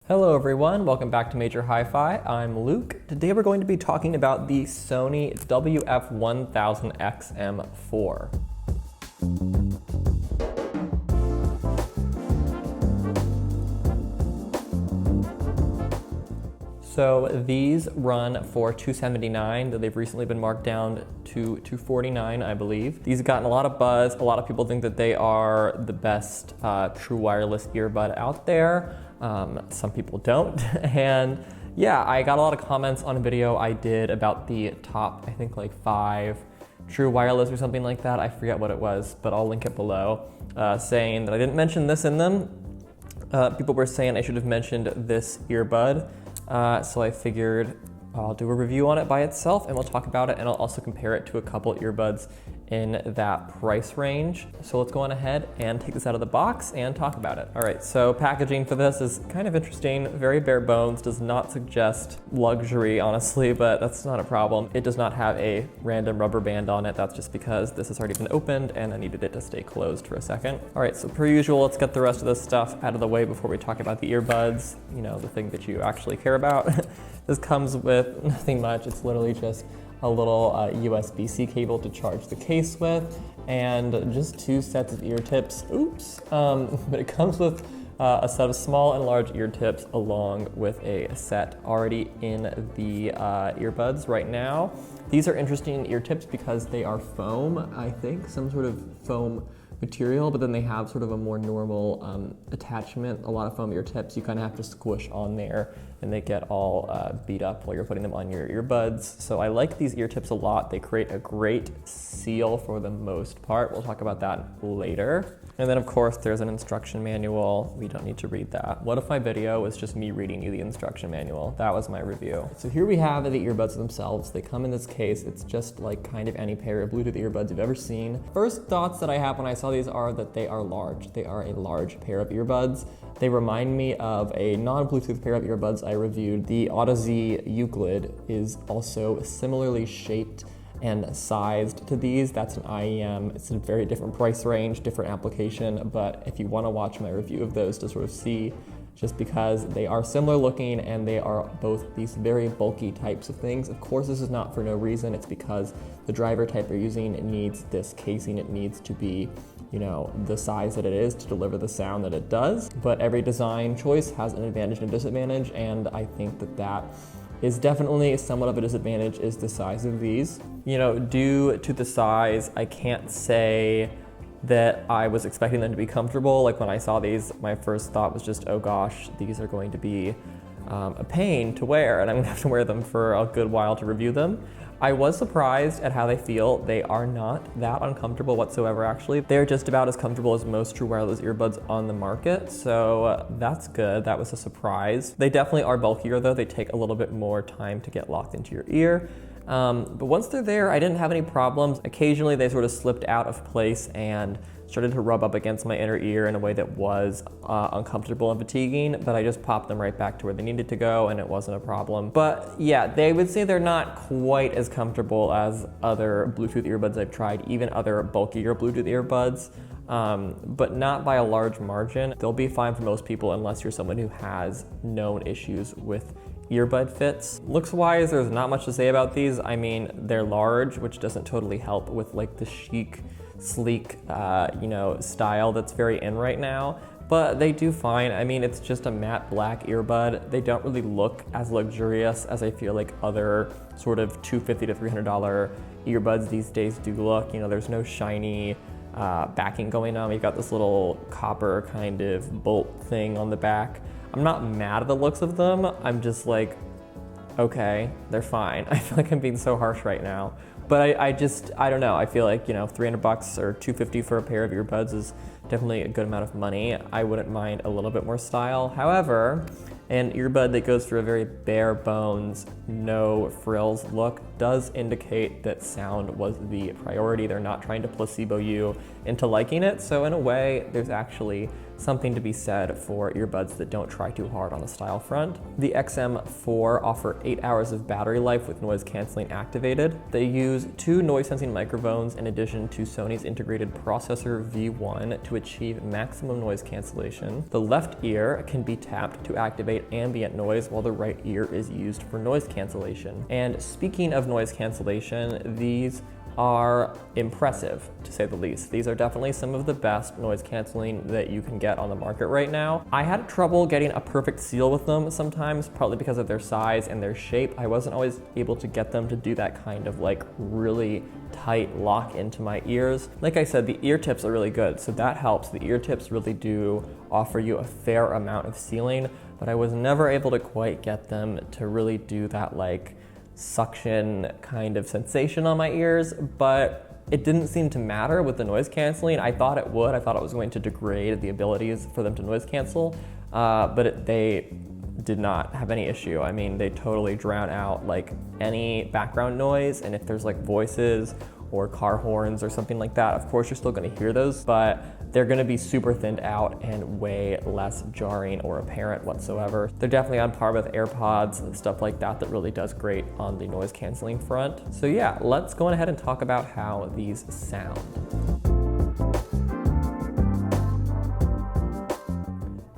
Hello everyone, welcome back to Major Hi-Fi. I'm Luke. Today we're going to be talking about the Sony WF-1000XM4. So these run for $279, though they've recently been marked down to $249, I believe. These have gotten a lot of buzz. A lot of people think that they are the best true wireless earbud out there. Some people don't. And yeah, I got a lot of comments on a video I did about the top, I think like 5 true wireless or something like that. I forget what it was, but I'll link it below, saying that I didn't mention this in them. People were saying I should have mentioned this earbud. So I figured I'll do a review on it by itself and we'll talk about it, and I'll also compare it to a couple earbuds in that price range. So let's go on ahead and take this out of the box and talk about it. All right, so packaging for this is kind of interesting, very bare bones, does not suggest luxury, honestly, but that's not a problem. It does not have a random rubber band on it. That's just because this has already been opened and I needed it to stay closed for a second. All right, so per usual, let's get the rest of this stuff out of the way before we talk about the earbuds, you know, the thing that you actually care about. This comes with nothing much. It's literally just a little USB-C cable to charge the case with, and just 2 sets of ear tips. Oops. But it comes with a set of small and large ear tips along with a set already in the earbuds right now. These are interesting ear tips because they are foam, I think, some sort of foam material, but then they have sort of a more normal attachment. A lot of foam ear tips you kind of have to squish on there and they get all beat up while you're putting them on your earbuds. So I like these ear tips a lot. They create a great seal for the most part. We'll talk about that later. And then of course there's an instruction manual. We don't need to read that. What if my video was just me reading you the instruction manual? That was my review. So here we have the earbuds themselves. They come in this case. It's just like kind of any pair of Bluetooth earbuds you've ever seen. First thoughts that I have when I saw these are that they are large. They are a large pair of earbuds. They remind me of a non-Bluetooth pair of earbuds I reviewed. The Audeze Euclid is also similarly shaped and sized to these. That's an IEM. It's a very different price range, different application, but if you want to watch my review of those to sort of see, just because they are similar looking and they are both these very bulky types of things. Of course, this is not for no reason. It's because the driver type you're using, it needs this casing. It needs to be, you know, the size that it is to deliver the sound that it does. But every design choice has an advantage and a disadvantage, and I think that that is definitely somewhat of a disadvantage is the size of these. You know, due to the size, I can't say that I was expecting them to be comfortable. Like when I saw these, my first thought was just, oh gosh, these are going to be a pain to wear, and I'm gonna have to wear them for a good while to review them. I was surprised at how they feel. They are not that uncomfortable whatsoever, actually. They're just about as comfortable as most true wireless earbuds on the market, so that's good. That was a surprise. They definitely are bulkier though. They take a little bit more time to get locked into your ear. But once they're there, I didn't have any problems. Occasionally they sort of slipped out of place and started to rub up against my inner ear in a way that was uncomfortable and fatiguing, but I just popped them right back to where they needed to go and it wasn't a problem. But yeah, they would say they're not quite as comfortable as other Bluetooth earbuds I've tried, even other bulkier Bluetooth earbuds, but not by a large margin. They'll be fine for most people unless you're someone who has known issues with earbud fits. Looks-wise, there's not much to say about these. I mean, they're large, which doesn't totally help with like the chic, sleek, you know, style that's very in right now, but they do fine. I mean, it's just a matte black earbud. They don't really look as luxurious as I feel like other sort of $250 to $300 earbuds these days do look. You know, there's no shiny backing going on. We've got this little copper kind of bolt thing on the back. I'm not mad at the looks of them. I'm just like, okay, they're fine. I feel like I'm being so harsh right now. But I don't know. I feel like, you know, $300 or $250 for a pair of earbuds is definitely a good amount of money. I wouldn't mind a little bit more style. However, an earbud that goes for a very bare bones, no frills look does indicate that sound was the priority. They're not trying to placebo you into liking it. So in a way, there's actually something to be said for earbuds that don't try too hard on the style front. The XM4 offer 8 hours of battery life with noise canceling activated. They use 2 noise sensing microphones in addition to Sony's integrated processor V1 to achieve maximum noise cancellation. The left ear can be tapped to activate ambient noise while the right ear is used for noise cancellation. And speaking of noise cancellation, these are impressive, to say the least. These are definitely some of the best noise canceling that you can get on the market right now. I had trouble getting a perfect seal with them sometimes, partly because of their size and their shape. I wasn't always able to get them to do that kind of like really tight lock into my ears. Like I said, the ear tips are really good, so that helps. The ear tips really do offer you a fair amount of sealing, but I was never able to quite get them to really do that like suction kind of sensation on my ears, but it didn't seem to matter with the noise canceling. I thought it would. I thought it was going to degrade the abilities for them to noise cancel, but they did not have any issue. I mean, they totally drown out like any background noise, and if there's like voices or car horns or something like that, of course you're still gonna hear those, but they're gonna be super thinned out and way less jarring or apparent whatsoever. They're definitely on par with AirPods and stuff like that that really does great on the noise canceling front. So yeah, let's go ahead and talk about how these sound.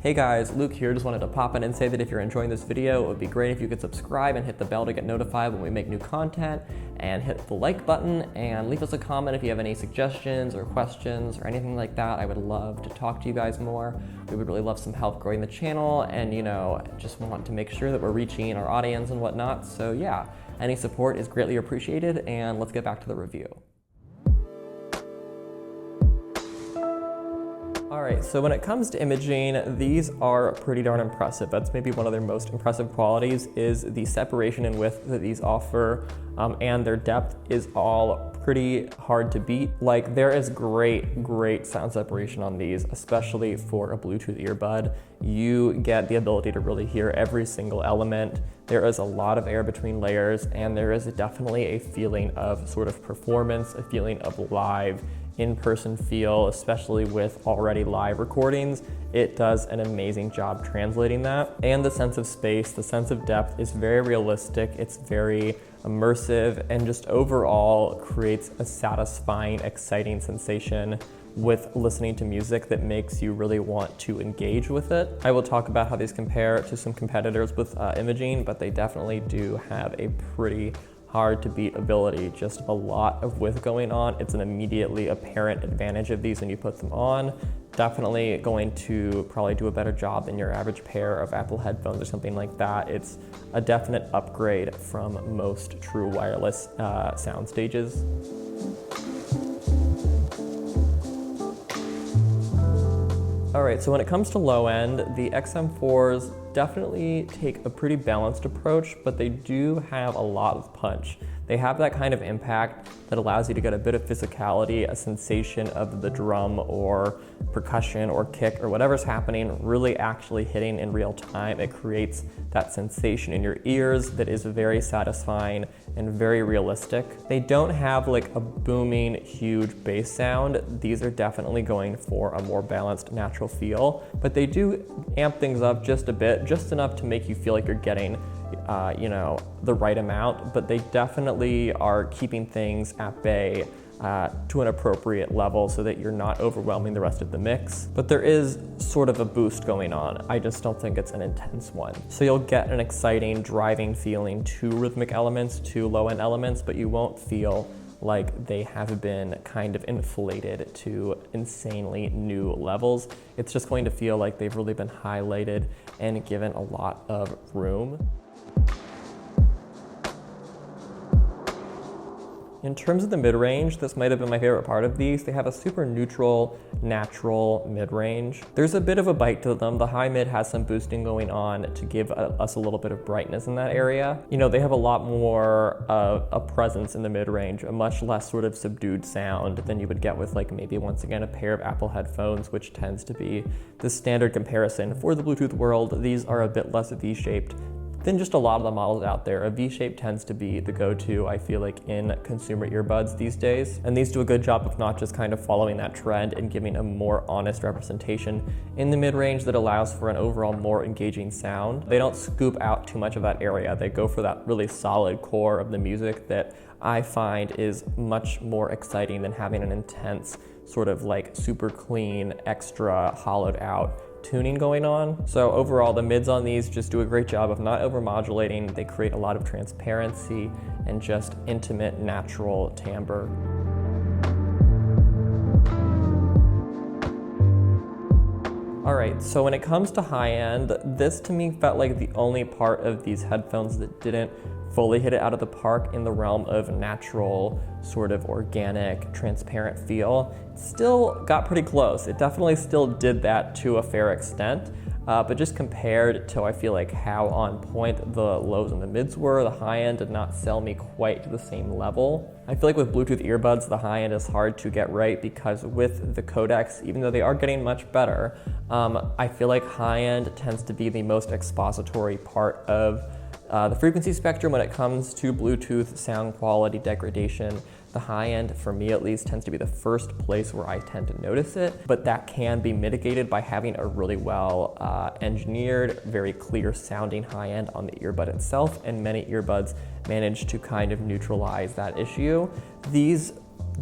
Hey guys, Luke here. Just wanted to pop in and say that if you're enjoying this video, it would be great if you could subscribe and hit the bell to get notified when we make new content, and hit the like button and leave us a comment if you have any suggestions or questions or anything like that. I would love to talk to you guys more. We would really love some help growing the channel, and just want to make sure that we're reaching our audience and whatnot. So yeah, any support is greatly appreciated, and let's get back to the review. All right, so when it comes to imaging, these are pretty darn impressive. That's maybe one of their most impressive qualities, is the separation and width that these offer, and their depth is all pretty hard to beat. Like, there is great sound separation on these, especially for a Bluetooth earbud. You get the ability to really hear every single element. There is a lot of air between layers, and there is definitely a feeling of sort of performance, a feeling of live in-person feel, especially with already live recordings. It does an amazing job translating that. And the sense of space, the sense of depth is very realistic. It's very immersive, and just overall creates a satisfying, exciting sensation with listening to music that makes you really want to engage with it. I will talk about how these compare to some competitors with imaging, but they definitely do have a pretty hard to beat ability, just a lot of width going on. It's an immediately apparent advantage of these when you put them on. Definitely going to probably do a better job than your average pair of Apple headphones or something like that. It's a definite upgrade from most true wireless sound stages. All right, so when it comes to low end, the XM4s definitely take a pretty balanced approach, but they do have a lot of punch. They have that kind of impact that allows you to get a bit of physicality, a sensation of the drum or percussion or kick or whatever's happening really actually hitting in real time. It creates that sensation in your ears that is very satisfying and very realistic. They don't have like a booming, huge bass sound. These are definitely going for a more balanced, natural feel, but they do amp things up just a bit, just enough to make you feel like you're getting the right amount, but they definitely are keeping things at bay to an appropriate level so that you're not overwhelming the rest of the mix. But there is sort of a boost going on. I just don't think it's an intense one. So you'll get an exciting, driving feeling to rhythmic elements, to low-end elements, but you won't feel like they have been kind of inflated to insanely new levels. It's just going to feel like they've really been highlighted and given a lot of room. In terms of the mid-range, this might have been my favorite part of these. They have a super neutral, natural mid-range. There's a bit of a bite to them. The high mid has some boosting going on to give us a little bit of brightness in that area. They have a lot more of a presence in the mid-range, a much less sort of subdued sound than you would get with like maybe once again a pair of Apple headphones, which tends to be the standard comparison for the Bluetooth world. These are a bit less V-shaped, than just a lot of the models out there. A V-shape tends to be the go-to, I feel like, in consumer earbuds these days. And these do a good job of not just kind of following that trend and giving a more honest representation in the mid-range that allows for an overall more engaging sound. They don't scoop out too much of that area. They go for that really solid core of the music that I find is much more exciting than having an intense, sort of like super clean, extra hollowed out tuning going on. So overall, the mids on these just do a great job of not over-modulating. They create a lot of transparency and just intimate, natural timbre. All right, so when it comes to high end, this to me felt like the only part of these headphones that didn't fully hit it out of the park in the realm of natural, sort of organic, transparent feel. It still got pretty close. It definitely still did that to a fair extent, but just compared to, I feel like, how on point the lows and the mids were, the high end did not sell me quite to the same level. I feel like with Bluetooth earbuds, the high end is hard to get right because with the codecs, even though they are getting much better, I feel like high end tends to be the most expository part of the frequency spectrum when it comes to Bluetooth sound quality degradation. The high end, for me at least, tends to be the first place where I tend to notice it, but that can be mitigated by having a really well engineered, very clear sounding high end on the earbud itself, and many earbuds manage to kind of neutralize that issue. These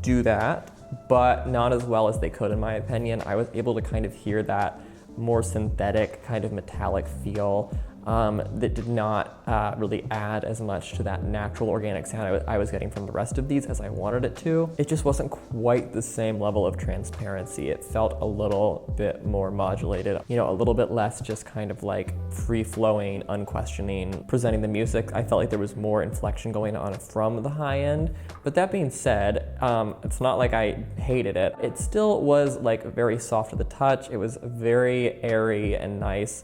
do that, but not as well as they could in my opinion. I was able to kind of hear that more synthetic, kind of metallic feel that did not really add as much to that natural organic sound I was getting from the rest of these as I wanted it to. It just wasn't quite the same level of transparency. It felt a little bit more modulated, you know, a little bit less just kind of like free-flowing, unquestioning, presenting the music. I felt like there was more inflection going on from the high end. But that being said, it's not like I hated it. It still was like very soft to the touch. It was very airy and nice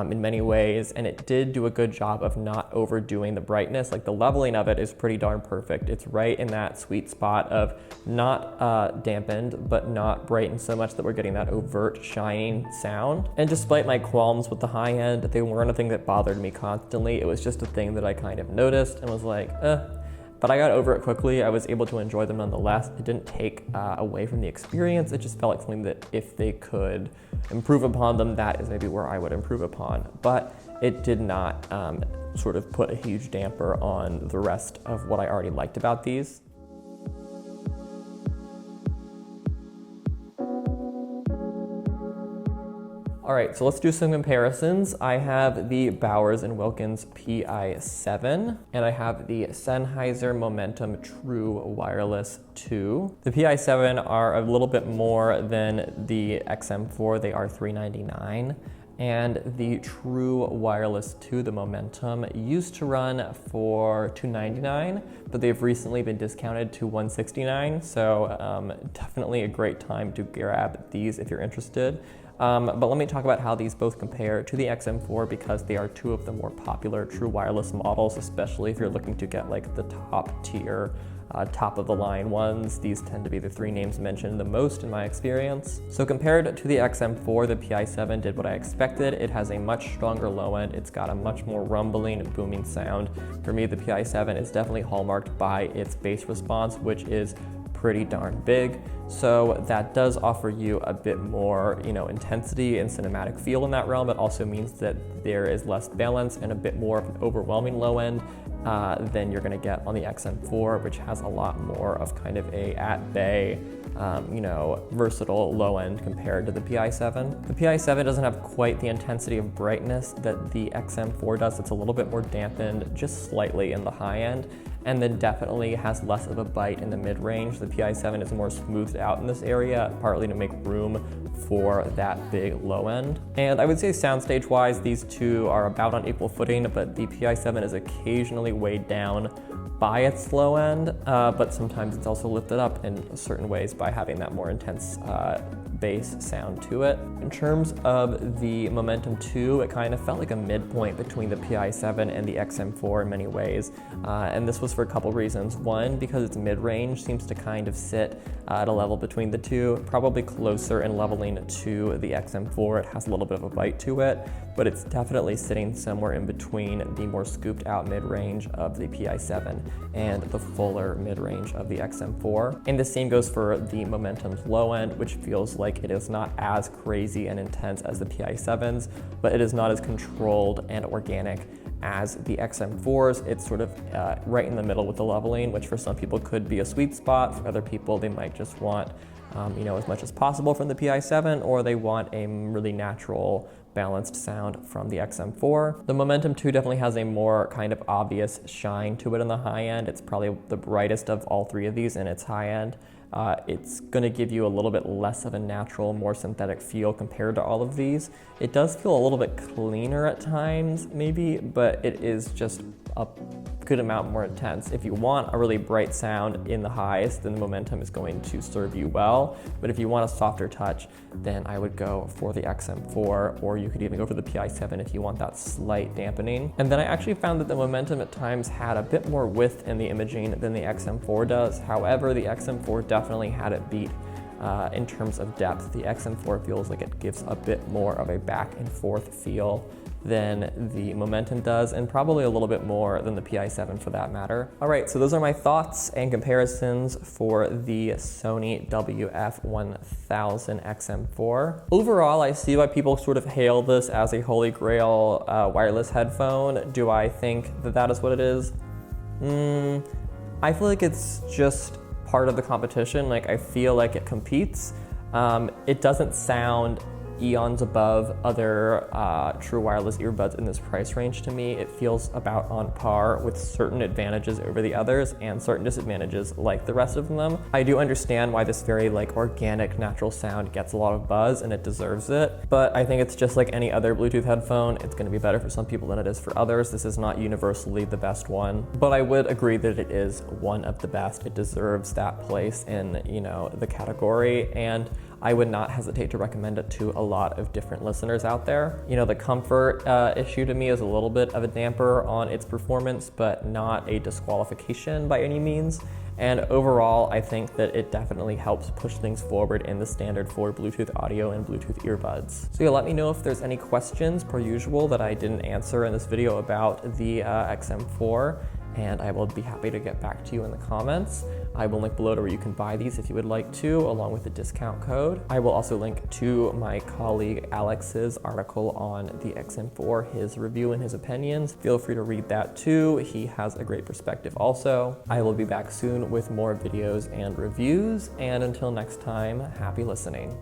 in many ways, and it did do a good job of not overdoing the brightness. Like the leveling of it is pretty darn perfect. It's right in that sweet spot of not dampened, but not brightened so much that we're getting that overt shining sound. And despite my qualms with the high end, they weren't a thing that bothered me constantly. It was just a thing that I kind of noticed and was like, but I got over it quickly. I was able to enjoy them nonetheless. It didn't take away from the experience. It just felt like something that if they could improve upon them, that is maybe where I would improve upon. But it did not sort of put a huge damper on the rest of what I already liked about these. All right, so let's do some comparisons. I have the Bowers & Wilkins PI7, and I have the Sennheiser Momentum True Wireless 2. The PI7 are a little bit more than the XM4. They are $399. And the True Wireless 2, the Momentum, used to run for $299, but they've recently been discounted to $169. So definitely a great time to grab these if you're interested. But let me talk about how these both compare to the XM4 because they are two of the more popular true wireless models, especially if you're looking to get like the top tier, top of the line ones. These tend to be the three names mentioned the most in my experience. So compared to the XM4, the PI7 did what I expected. It has a much stronger low end. It's got a much more rumbling and booming sound. For me, the PI7 is definitely hallmarked by its bass response, which is pretty darn big. So that does offer you a bit more, intensity and cinematic feel in that realm. It also means that there is less balance and a bit more of an overwhelming low end than you're gonna get on the XM4, which has a lot more of kind of a at bay, versatile low end compared to the PI7. The PI7 doesn't have quite the intensity of brightness that the XM4 does. It's a little bit more dampened, just slightly in the high end, and then definitely has less of a bite in the mid-range. The PI7 is more smoothed out in this area, partly to make room for that big low end. And I would say soundstage-wise, these two are about on equal footing, but the PI7 is occasionally weighed down by its low end, but sometimes it's also lifted up in certain ways by having that more intense bass sound to it. In terms of the Momentum 2, it kind of felt like a midpoint between the PI7 and the XM4 in many ways. And this was for a couple reasons. One, because its mid-range seems to kind of sit at a level between the two, probably closer in leveling to the XM4. It has a little bit of a bite to it, but it's definitely sitting somewhere in between the more scooped out mid-range of the PI7 and the fuller mid-range of the XM4. And the same goes for the Momentum's low end, which feels like it is not as crazy and intense as the PI7s, but it is not as controlled and organic as the XM4s. It's sort of right in the middle with the leveling, which for some people could be a sweet spot. For other people, they might just want as much as possible from the PI7, or they want a really natural, balanced sound from the XM4. The Momentum 2 definitely has a more kind of obvious shine to it in the high end. It's probably the brightest of all three of these in its high end. It's going to give you a little bit less of a natural, more synthetic feel compared to all of these. It does feel a little bit cleaner at times, maybe, but it is just a good amount more intense. If you want a really bright sound in the highs, then the Momentum is going to serve you well. But if you want a softer touch, then I would go for the XM4, or you could even go for the PI7 if you want that slight dampening. And then I actually found that the Momentum at times had a bit more width in the imaging than the XM4 does. However, the XM4 definitely had it beat in terms of depth. The XM4 feels like it gives a bit more of a back and forth feel than the Momentum does, and probably a little bit more than the PI7 for that matter. All right, so those are my thoughts and comparisons for the Sony WF-1000XM4. Overall, I see why people sort of hail this as a holy grail wireless headphone. Do I think that that is what it is? I feel like it's just part of the competition. Like, I feel like it competes. It doesn't sound eons above other true wireless earbuds in this price range to me. It feels about on par with certain advantages over the others and certain disadvantages like the rest of them. I do understand why this very organic, natural sound gets a lot of buzz, and it deserves it. But I think it's just like any other Bluetooth headphone. It's going to be better for some people than it is for others. This is not universally the best one, but I would agree that it is one of the best. It deserves that place in, the category, and I would not hesitate to recommend it to a lot of different listeners out there. The comfort issue to me is a little bit of a damper on its performance, but not a disqualification by any means. And overall, I think that it definitely helps push things forward in the standard for Bluetooth audio and Bluetooth earbuds. So yeah, let me know if there's any questions, per usual, that I didn't answer in this video about the XM4. And I will be happy to get back to you in the comments. I will link below to where you can buy these if you would like to, along with the discount code. I will also link to my colleague Alex's article on the XM4, his review and his opinions. Feel free to read that too. He has a great perspective also. I will be back soon with more videos and reviews, and until next time, happy listening.